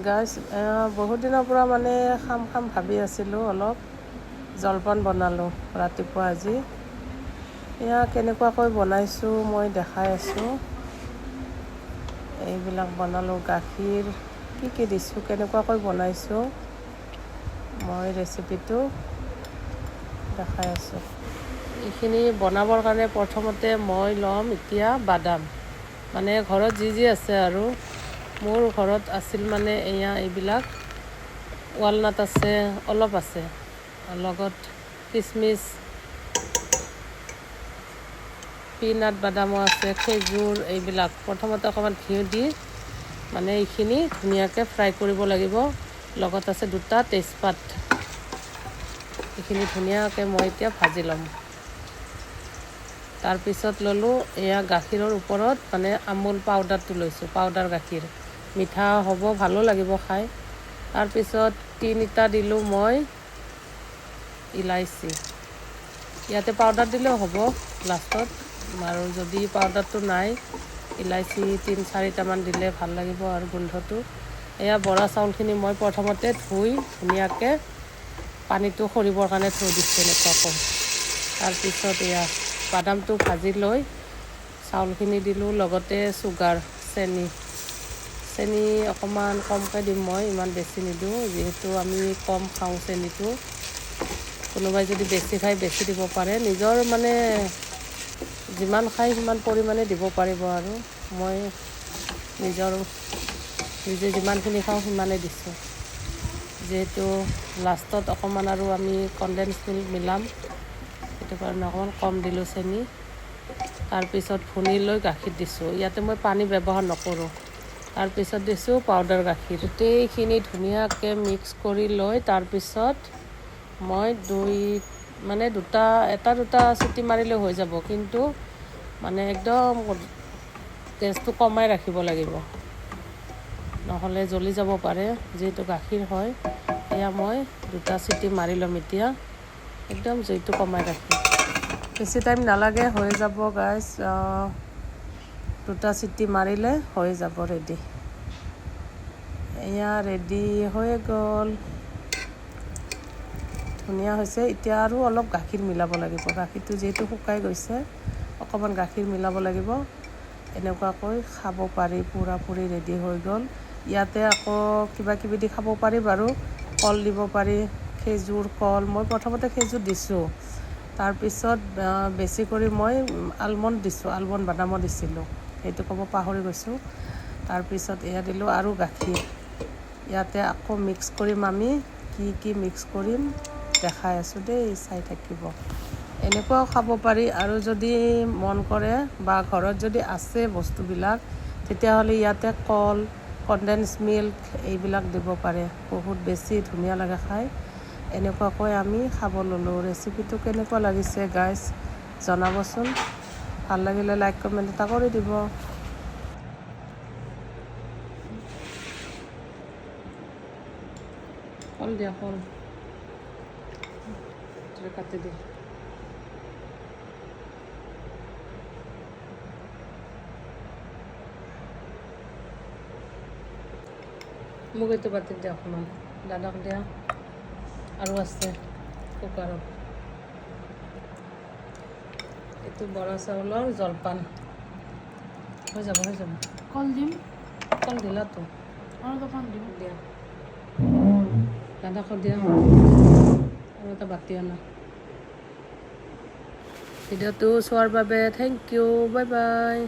গাইছ বহুত দিনৰ পৰা মানে খাম ভাবি আছিলোঁ। অলপ জলপান বনালোঁ ৰাতিপুৱা আজি। এয়া কেনেকুৱাকৈ বনাইছোঁ মই দেখাই আছোঁ। এইবিলাক বনালোঁ, গাখীৰ কি দিছোঁ, কেনেকুৱাকৈ বনাইছোঁ মই ৰেচিপিটো দেখাই আছোঁ। এইখিনি বনাবৰ কাৰণে প্ৰথমতে মই ল'ম এতিয়া বাদাম, মানে ঘৰত যি আছে আৰু। মোৰ ঘৰত আছিল মানে এইবিলাক ৱালনাট আছে, অলপ আছে, লগত কিচমিচ, পিনাট বাদামো আছে, খেজুৰ, এইবিলাক প্ৰথমতে অকণমান ঘিউ দি মানে এইখিনি ধুনীয়াকৈ ফ্ৰাই কৰিব লাগিব। লগত আছে 2টা তেজপাত, এইখিনি ধুনীয়াকৈ মই এতিয়া ভাজি ল'ম। তাৰপিছত ল'লোঁ এয়া গাখীৰৰ ওপৰত মানে আমুল পাউডাৰটো লৈছোঁ, পাউডাৰ গাখীৰ, মিঠা হ'ব, ভালো লাগিব খাই। তাৰপিছত 3টা দিলোঁ মই ইলাইচি, ইয়াতে পাউডাৰ দিলেও হ'ব লাষ্টত, আৰু যদি পাউডাৰটো নাই ইলাইচি 3-4টামান দিলে ভাল লাগিব আৰু গোন্ধটো। এয়া বৰা চাউলখিনি মই প্ৰথমতে ধুই ধুনীয়াকৈ পানীটো সৰিবৰ কাৰণে থৈ দিছোঁ এনেকুৱাকৈ। তাৰপিছত এয়া বাদামটো ভাজি লৈ চাউলখিনি দিলোঁ, লগতে চুগাৰ, চেনি অকণমান কমকৈ দিম মই, ইমান বেছি নিদিওঁ, যিহেতু আমি কম খাওঁ চেনিটো। কোনোবাই যদি বেছি খায় বেছি দিব পাৰে, নিজৰ মানে যিমান খায় সিমান পৰিমাণে দিব পাৰিব। আৰু মই নিজে যিমানখিনি খাওঁ সিমানেই দিছোঁ, যিহেতু লাষ্টত অকণমান আৰু আমি কনডেন্স মিল্ক মিলাম, সেইটো কাৰণে অকণমান কম দিলোঁ চেনি। তাৰপিছত ভুনি লৈ গাখীৰ দিছোঁ, ইয়াতে মই পানী ব্যৱহাৰ নকৰোঁ। তাৰপিছত দিছোঁ পাউডাৰ গাখীৰ, গোটেইখিনি ধুনীয়াকৈ মিক্স কৰি লৈ তাৰপিছত মই এটা দুটা চিটি মাৰিলে হৈ যাব, কিন্তু মানে একদম গেছটো কমাই ৰাখিব লাগিব, নহ'লে জ্বলি যাব পাৰে, যিহেতু গাখীৰ হয়। এয়া মই 2টা চিটি মাৰি ল'ম এতিয়া, একদম জুইটো কমাই ৰাখি। বেছি টাইম নালাগে, হৈ যাব গাইছ, 2টা চিটি মাৰিলে হৈ যাব ৰেডি। এয়া ৰেডি হৈ গ'ল, ধুনীয়া হৈছে। এতিয়া আৰু অলপ গাখীৰ মিলাব লাগিব, গাখীৰটো যিহেতু শুকাই গৈছে, অকণমান গাখীৰ মিলাব লাগিব। এনেকুৱাকৈ খাব পাৰি, পূৰা ৰেডি হৈ গ'ল। ইয়াতে আকৌ কিবাকিবি দি খাব পাৰি বাৰু, কল দিব পাৰি, খেজুৰ, কল, মই প্ৰথমতে খেজুৰ দিছোঁ, তাৰপিছত বেছি কৰি মই আলমণ্ড দিছোঁ, আলমণ্ড বাদামো দিছিলোঁ, সেইটো ক'ব পাহৰি গৈছোঁ। তাৰপিছত এয়া দিলোঁ আৰু গাখীৰ, ইয়াতে আকৌ মিক্স কৰিম, আমি কি মিক্স কৰিম দেখাই আছোঁ দেই, চাই থাকিব। এনেকুৱাও খাব পাৰি, আৰু যদি মন কৰে বা ঘৰত যদি আছে বস্তুবিলাক, তেতিয়াহ'লে ইয়াতে কল, কনডেন্স মিল্ক এইবিলাক দিব পাৰে, বহুত বেছি ধুনীয়া লাগে খাই। এনেকুৱাকৈ আমি খাব ল'লোঁ। ৰেচিপিটো কেনেকুৱা লাগিছে গাইছ জনাবচোন, ভাল লাগিলে লাইক কমেণ্ট এটা কৰি দিব। কল দিয়া, কল কাটি দিয়া। মোক এইটো বাতিত দিয়া অকণমান, দাদাক দিয়া, আৰু আছে কুকাৰত। এইটো বৰা চাউলৰ জলপান, হৈ যাব। কল দিম, কল দিলাতো, আৰু দুখন দিম। দিয়া, দাদাকো দিয়া, আৰু এটা বাতি আনা। ভিডিঅ'টো চোৱাৰ বাবে থেংক ইউ, বাই বাই।